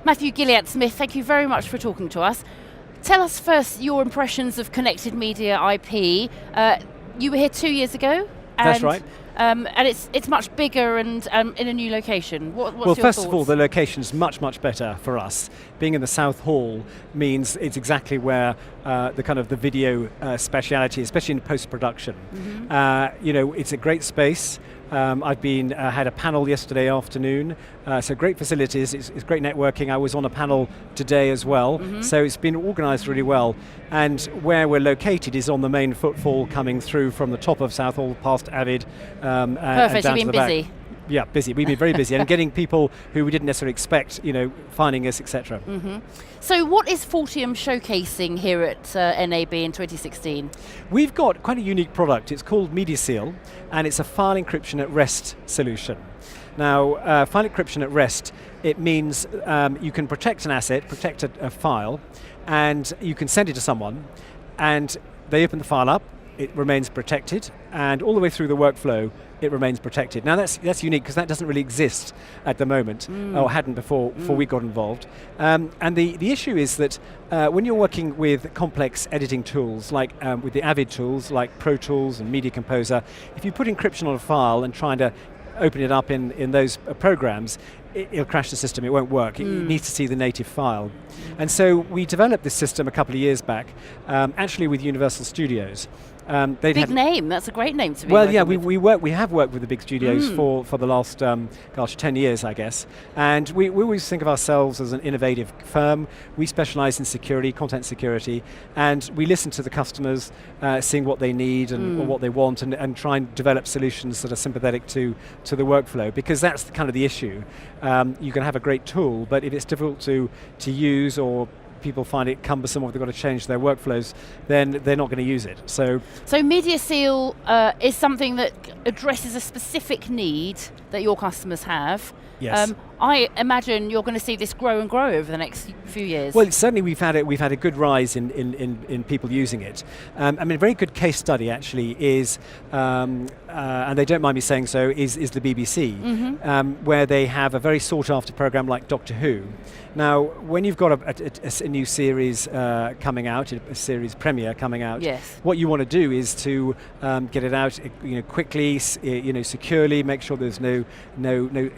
Mathew Gilliat-Smith, thank you very much for talking to us. Tell us first your impressions of connected media IP. You were here 2 years ago. That's right. And it's much bigger and in a new location. What's well, your first thoughts? of all, the location's much better for us. Being in the South Hall means it's exactly where the video speciality, especially in post-production. Mm-hmm. It's a great space. I've had a panel yesterday afternoon, so great facilities, it's great networking. I was on a panel today as well, so it's been organised really well. And where we're located is on the main footfall coming through from the top of South Hall past Avid. Perfect, and down you've to been the busy. back. Yeah, busy. We've been very busy and getting people who we didn't necessarily expect, finding us, etc. Mm-hmm. So what is Fortium showcasing here at NAB in 2016? We've got quite a unique product. It's called MediaSeal, and it's a file encryption at rest solution. Now, file encryption at rest, it means you can protect an asset, protect a file, and you can send it to someone, and they open the file up, it remains protected, and all the way through the workflow, it remains protected. Now that's unique because that doesn't really exist at the moment, or hadn't before we got involved. And the issue is that when you're working with complex editing tools, like with the Avid tools, like Pro Tools and Media Composer, if you put encryption on a file and trying to open it up in those programs, it'll crash the system, it won't work. It needs to see the native file. And so we developed this system a couple of years back, actually with Universal Studios. Big name, that's a great name to be Well, yeah, with. we have worked with the big studios for the last 10 years, I guess. And we always think of ourselves as an innovative firm. We specialize in security, content security, and we listen to the customers, seeing what they need and or what they want, and try and develop solutions that are sympathetic to the workflow, because that's kind of the issue. You can have a great tool, but if it's difficult to use, or people find it cumbersome, or they've got to change their workflows, then they're not going to use it. So MediaSeal is something that addresses a specific need that your customers have. Yes. I imagine you're going to see this grow and grow over the next few years. Well, certainly we've had a good rise in people using it. A very good case study actually is, and they don't mind me saying so, is the BBC, where they have a very sought after program like Doctor Who. Now, when you've got a new series coming out, a series premiere coming out, yes, what you want to do is to get it out, quickly, securely, make sure there's no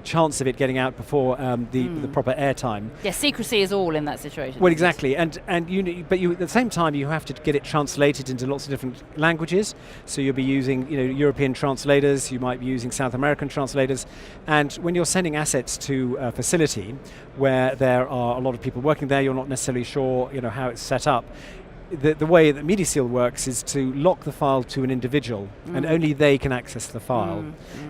chance of it getting out before the proper airtime. Yes, secrecy is all in that situation. Well, exactly, but at the same time you have to get it translated into lots of different languages. So you'll be using European translators, you might be using South American translators, and when you're sending assets to a facility where there are a lot of people working there, you're not necessarily sure how it's set up. The way that MediaSeal works is to lock the file to an individual, and only they can access the file.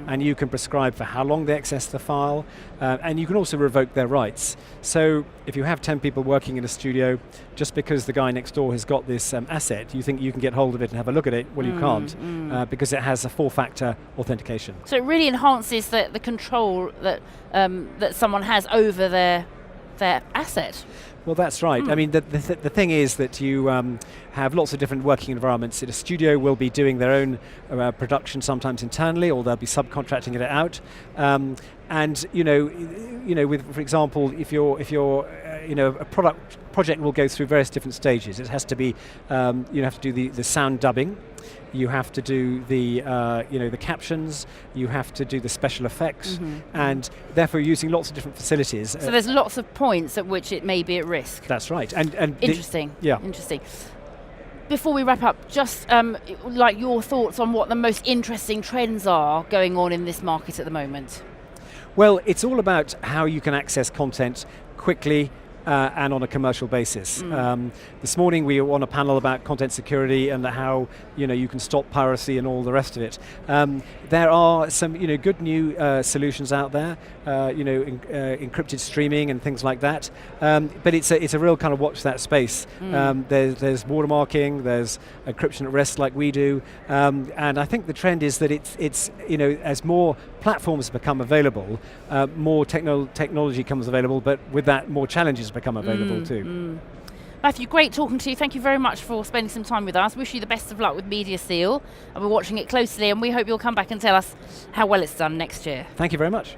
And you can prescribe for how long they access the file, and you can also revoke their rights. So if you have 10 people working in a studio, just because the guy next door has got this asset, you think you can get hold of it and have a look at it, well you can't, because it has a 4-factor authentication. So it really enhances the control that someone has over their asset. Well, that's right. The thing is that you have lots of different working environments. A studio will be doing their own production sometimes internally, or they'll be subcontracting it out. With, for example, if you're a project will go through various different stages. It has to be, you have to do the sound dubbing. You have to do the captions. You have to do the special effects, and therefore using lots of different facilities. So there's lots of points at which it may be at risk. That's right. And interesting. Yeah. Interesting. Before we wrap up, just like your thoughts on what the most interesting trends are going on in this market at the moment. Well, it's all about how you can access content quickly, and on a commercial basis. This morning we were on a panel about content security and how you can stop piracy and all the rest of it. There are some good new solutions out there, encrypted streaming and things like that. But it's a real kind of watch that space. There's watermarking, there's encryption at rest like we do, and I think the trend is that it's as more platforms become available, more technology comes available, but with that more challenges become available too. Mathew, great talking to you. Thank you very much for spending some time with us. Wish you the best of luck with MediaSeal, and we're watching it closely, and we hope you'll come back and tell us how well it's done next year. Thank you very much.